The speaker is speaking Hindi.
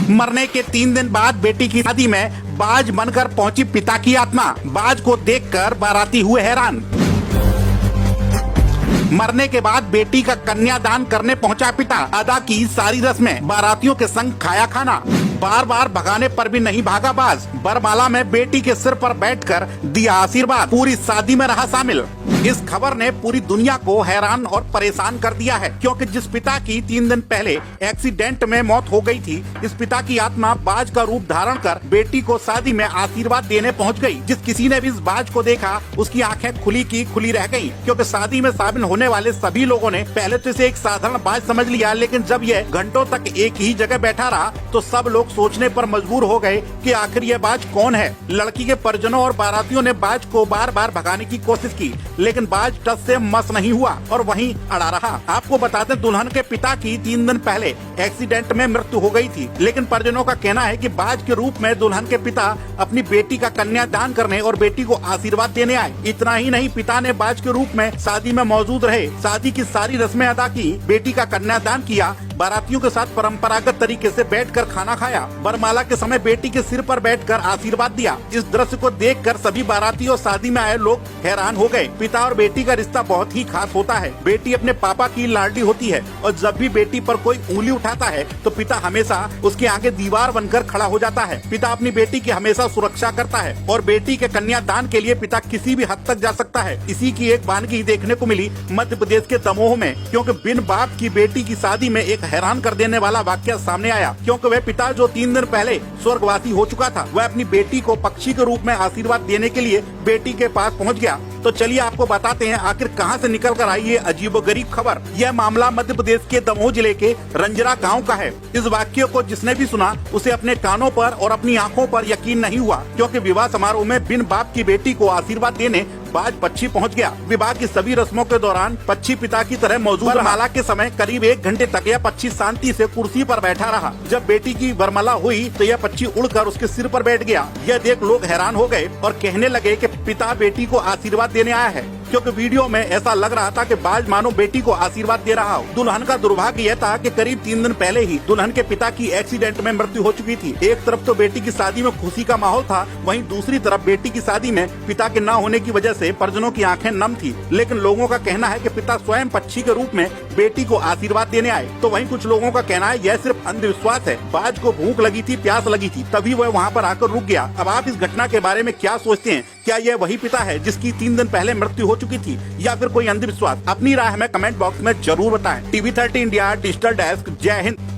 मरने के 3 दिन बाद बेटी की शादी में बाज बनकर पहुंची पिता की आत्मा। बाज को देखकर बाराती हुए हैरान। मरने के बाद बेटी का कन्यादान करने पहुंचा पिता। अदा की सारी रस्में, बारातियों के संग खाया खाना। बार बार भगाने पर भी नहीं भागा बाज। बरमाला में बेटी के सिर पर बैठकर दिया आशीर्वाद। पूरी शादी में रहा शामिल। इस खबर ने पूरी दुनिया को हैरान और परेशान कर दिया है, क्योंकि जिस पिता की 3 दिन पहले एक्सीडेंट में मौत हो गई थी, इस पिता की आत्मा बाज का रूप धारण कर बेटी को शादी में आशीर्वाद देने पहुंच गई। जिस किसी ने भी इस बाज को देखा, उसकी आंखें खुली की खुली रह गईं, क्योंकि शादी में शामिल होने वाले सभी लोगों ने पहले तो इसे एक साधारण बाज समझ लिया, लेकिन जब यह घंटों तक एक ही जगह बैठा रहा तो सब लोग सोचने पर मजबूर हो गए कि आखिर यह बाज कौन है। लड़की के परिजनों और बारातियों ने बाज को बार बार भगाने की कोशिश की, लेकिन बाज टस से मस नहीं हुआ और वहीं अड़ा रहा। आपको बता दें, दुल्हन के पिता की 3 दिन पहले एक्सीडेंट में मृत्यु हो गई थी, लेकिन परिजनों का कहना है कि बाज के रूप में दुल्हन के पिता अपनी बेटी का कन्यादान करने और बेटी को आशीर्वाद देने आए। इतना ही नहीं, पिता ने बाज के रूप में शादी में मौजूद रहे, शादी की सारी रस्में अदा की, बेटी का कन्यादान किया, बारातियों के साथ परंपरागत तरीके से बैठकर खाना खाया, बरमाला के समय बेटी के सिर पर बैठकर आशीर्वाद दिया। इस दृश्य को देखकर सभी बाराती और शादी में आए लोग हैरान हो गए। पिता और बेटी का रिश्ता बहुत ही खास होता है। बेटी अपने पापा की लाडली होती है और जब भी बेटी पर कोई उंगली उठाता है तो पिता हमेशा उसके आगे दीवार बनकर खड़ा हो जाता है। पिता अपनी बेटी की हमेशा सुरक्षा करता है और बेटी के कन्यादान के लिए पिता किसी भी हद तक जा सकता है। इसी की एक वानगी देखने को मिली मध्य प्रदेश के दमोह में, क्योंकि बिन बाप की बेटी की शादी में एक हैरान कर देने वाला वाकया सामने आया। क्योंकि वह पिता जो 3 दिन पहले स्वर्गवासी हो चुका था, वह अपनी बेटी को पक्षी के रूप में आशीर्वाद देने के लिए बेटी के पास पहुंच गया। तो चलिए आपको बताते हैं आखिर कहां से निकल कर आई ये अजीबोगरीब खबर। यह मामला मध्य प्रदेश के दमोह जिले के रंजरा गांव का है। इस वाक्य को जिसने भी सुना उसे अपने कानों पर और अपनी आंखों पर यकीन नहीं हुआ, क्योंकि विवाह समारोह में बिन बाप की बेटी को आशीर्वाद देने बाज पक्षी पहुंच गया। विवाह की सभी रस्मों के दौरान पक्षी पिता की तरह मौजूद रहा। वरमाला के समय करीब 1 घंटे तक यह पक्षी शांति से कुर्सी पर बैठा रहा। जब बेटी की वरमाला हुई तो यह पक्षी उड़कर उसके सिर पर बैठ गया। यह देख लोग हैरान हो गए और कहने लगे कि पिता बेटी को आशीर्वाद देने आया है, क्योंकि वीडियो में ऐसा लग रहा था कि बाज मानो बेटी को आशीर्वाद दे रहा हो। दुल्हन का दुर्भाग्य यह था कि करीब 3 दिन पहले ही दुल्हन के पिता की एक्सीडेंट में मृत्यु हो चुकी थी। एक तरफ तो बेटी की शादी में खुशी का माहौल था, वहीं दूसरी तरफ बेटी की शादी में पिता के न होने की वजह से परिजनों की आंखें नम थी। लेकिन लोगों का कहना है कि पिता स्वयं पक्षी के रूप में बेटी को आशीर्वाद देने आए। तो वहीं कुछ लोगों का कहना है यह सिर्फ अंधविश्वास है। बाज को भूख लगी थी, प्यास लगी थी, तभी वह वहाँ पर आकर रुक गया। अब आप इस घटना के बारे में क्या सोचते हैं? क्या यह वही पिता है जिसकी 3 दिन पहले मृत्यु हो चुकी थी, या फिर कोई अंधविश्वास? अपनी राय हमें कमेंट बॉक्स में जरूर बताएं। TV30 इंडिया डिजिटल डेस्क, जय हिंद।